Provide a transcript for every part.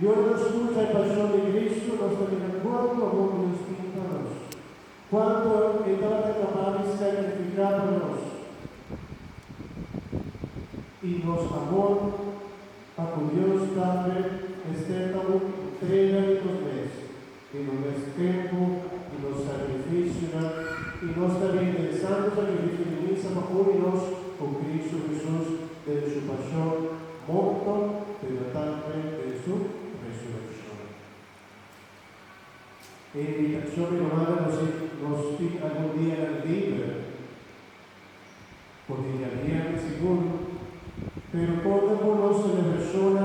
Y ahora nos escucha el pasión de Cristo, nos termina cuánto amor nos pintanos, cuánto estaba capaz de sacrificarnos y nos amó a Dios también este como entrega de los meses, que nos es tiempo y nos sacrificia y nos también el santo sacrificio de misa para unirnos con Cristo Jesús de su pasión, muerto, pero también de su resurrección. La invitación de Romana nos pica algún día en el libre, porque ya viernes seguro, pero todos conocen la persona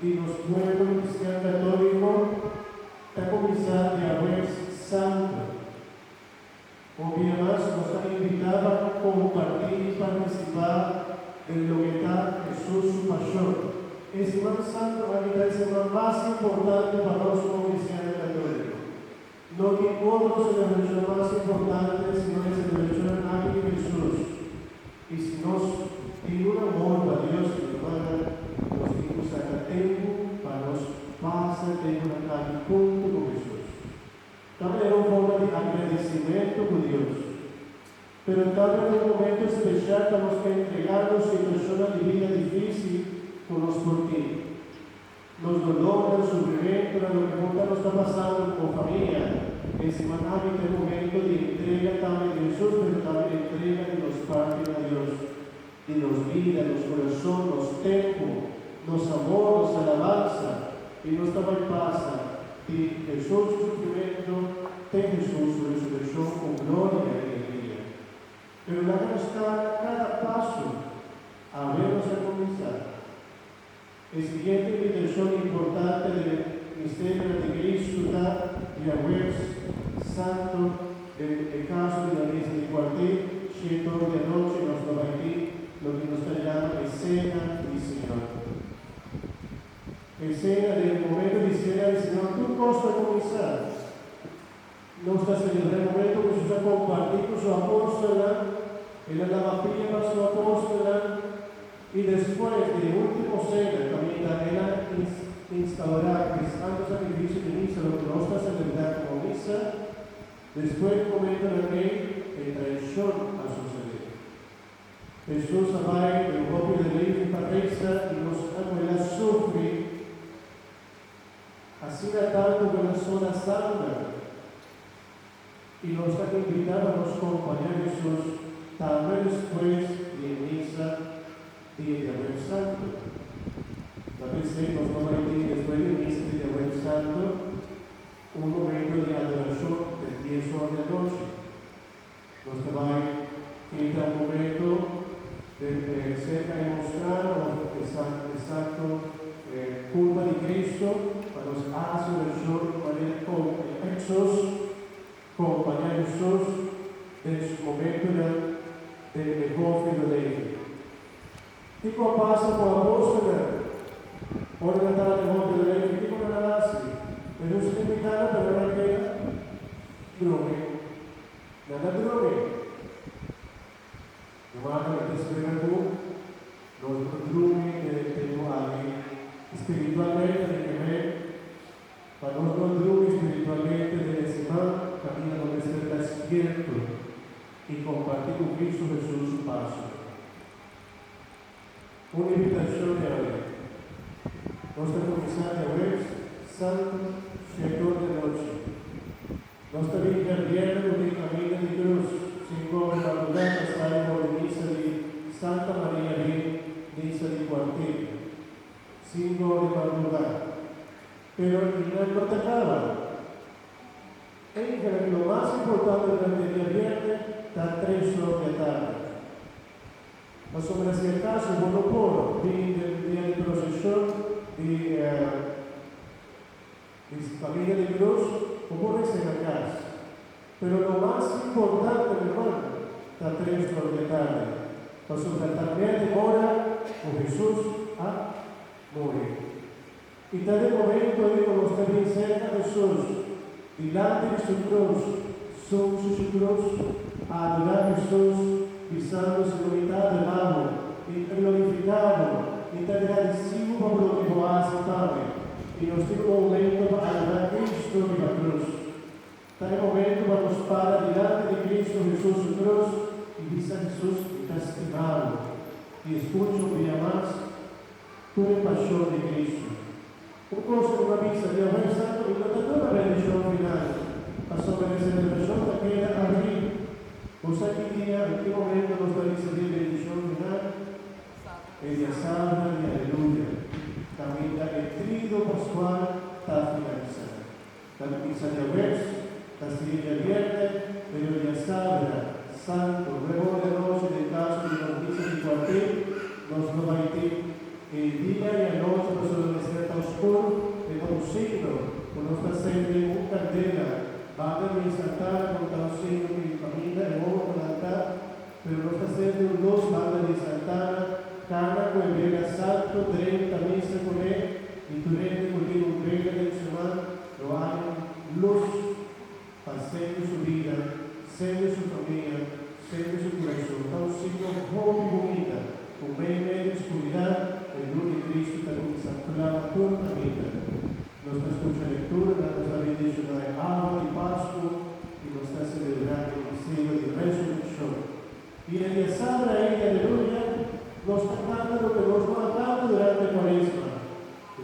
de los pueblos cristianos católicos, está comenzando a ver santo. Obviamente nos está invitado a compartir y participar de lo que está Jesús su pasión. Es más santo, es el más importante para los como cristianos católicos. No que otros es la religión más importante, sino es la religión de Jesús. Y si nos tiene un amor a Dios, hermana, nos tiene que sacar tiempo para nos pasar de una calle junto con Jesús. También era una forma de agradecimiento con Dios. Pero también en un momento especial tenemos que entregarnos situaciones de vida difícil con los por ti. Los dolores, el sufrimiento, lo que nunca nos está pasando con familia. Es semanalmente el momento de entrega también de Jesús, pero también entrega de los padres a Dios, de los vidas, los corazones, los tiempos, los amores, los alabanza, y nos también pasa de Jesús su sufrimiento, de Jesús su resurrección con gloria y alegría. Pero la que está cada paso a vernos a comenzar. La siguiente invitación importante del misterio de Cristo está de haber santo el caso de la misa de cuartel, 7 horas de noche nos va a ir lo que nos está llamando escena del Señor. Escena del momento de escena del Señor, tú costa comenzar. Nos está celebrando el momento que Jesús ha compartido con su apóstola, en la lavapilla para su apóstola. Y después de último cena, también era instaurar el santo sacrificio de misa, lo que nos está celebrando como misa, después del momento en que la traición ha sucedido. Jesús va del propio de la Virgen Patricia y nos acuerda sufre, así tanto que la zona santa, y nos está invitando a nos acompañar a Jesús, también después de misa, día de Abuelo Santo. La vez que nos vamos a ir después de misa de Abuelo Santo, un momento de adoración de 10 horas de noche. Nos va a ir un momento de cerca de mostrar el exacto culpa de Cristo para los adoración de con Jesús, acompañar a Jesús en su momento de confianza de Él. Tipo passa com a apóstola, pode cantar de volta de lei, tipo na nasce, mas não se limitava para não ter drone, nada drone. No mata que te escrevendo, nos drone de tempo ali, espiritualmente de que para nós não drone espiritualmente de semana, caminho no despertamento e compartilhar com Cristo Jesus o passo. Una invitación de hoy. Nuestra comisaria es Santo 7 horas de noche. Nuestra Virgen el viernes de Camino de Cruz, 5 horas de madrugada, salvo de misa de Santa María Virgen, misa de cuartel, 5 horas de madrugada. Pero al final no te acaba. Lo más importante durante el día viernes está 3 horas de tarde. Ma sobre ese caso, bueno, por fin del día de procesión de familia de Cruz, ocurre en la casa. Pero lo más importante, hermano, está 3 horas de tarde. Para también demora con Jesús a morir. Y tal momento, cuando está bien cerca de Jesús, delante de su cruz, sobre su cruz, a adorar a Jesús, pisando su unidad de mano, y glorificado, y te agradecido por lo que lo hace, Padre. y nos tiene un momento para adorar a Cristo y la cruz. Tal momento vamos para delante de Cristo Jesús su cruz y dice a Jesús, está estimado, y escucho un día más tu pasión de Cristo. Un cosa che una messa di aver stato il lottatore benedizione finale, passò per essere la persona che era a Rio. Cosa che dia in che momento non sta ricevendo benedizione finale? E di salva di alleluia. Cammina il trido pasquale sta finalizzando. La messa di aver, la striglia viene, però di salva, santo, remore noce del caso di notizia di quartiere, non sono mai il día y la noche pasó el desierto oscuro, de un signo, con nuestra sede un candela, banda de Santana con un signo que camina en modo con altar, pero nuestra sede un dos, banda de Santana, cana con el vega santo, 30 misa con él, y tu rente con él un vega del semana, lo hay luz, pasando su vida, sendo su familia, sendo su corazón, está un signo muy bonito, con medio de oscuridad, el luz de Cristo está comenzando toda la vida. Nuestra escucha lectura, la nuestra bendición de agua y Pascua, y nos está celebrando el misterio de resurrección. Y en el Sabra y aleluya, nos está cantando lo que nos va cantando durante la Cuaresma.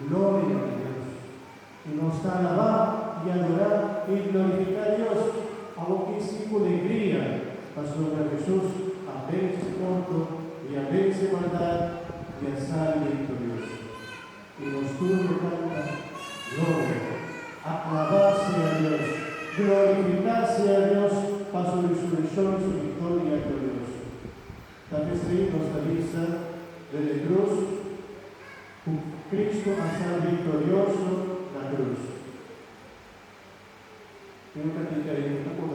Gloria a Dios. Y nos está alabar y adorar y glorificar a Dios, aunque sin alegría pasó a Jesús a verse corto y a verse maldad y a salir victorioso. Y los turnos canta gloria, alabarse a Dios, glorificarse a Dios para su resurrección y su victoria gloriosa. También seguimos la vista de la cruz, Cristo a ser victorioso la cruz. Quiero cantar en un poco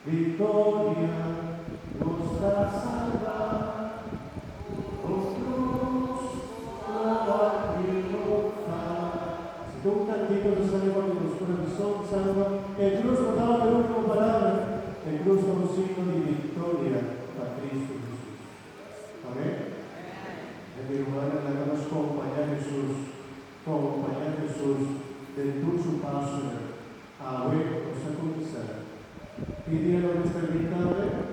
de Victoria nostra salva, o cruz, la patria fa. Si tu un cantito de salva de los corazones salva, el cruz no daba la última palabra, el cruz es un signo de victoria para Cristo Jesús. Amén. En mi lugar, le damos acompañar a Jesús del dulce paso a ver cosa comenzar. Y día no está invitado,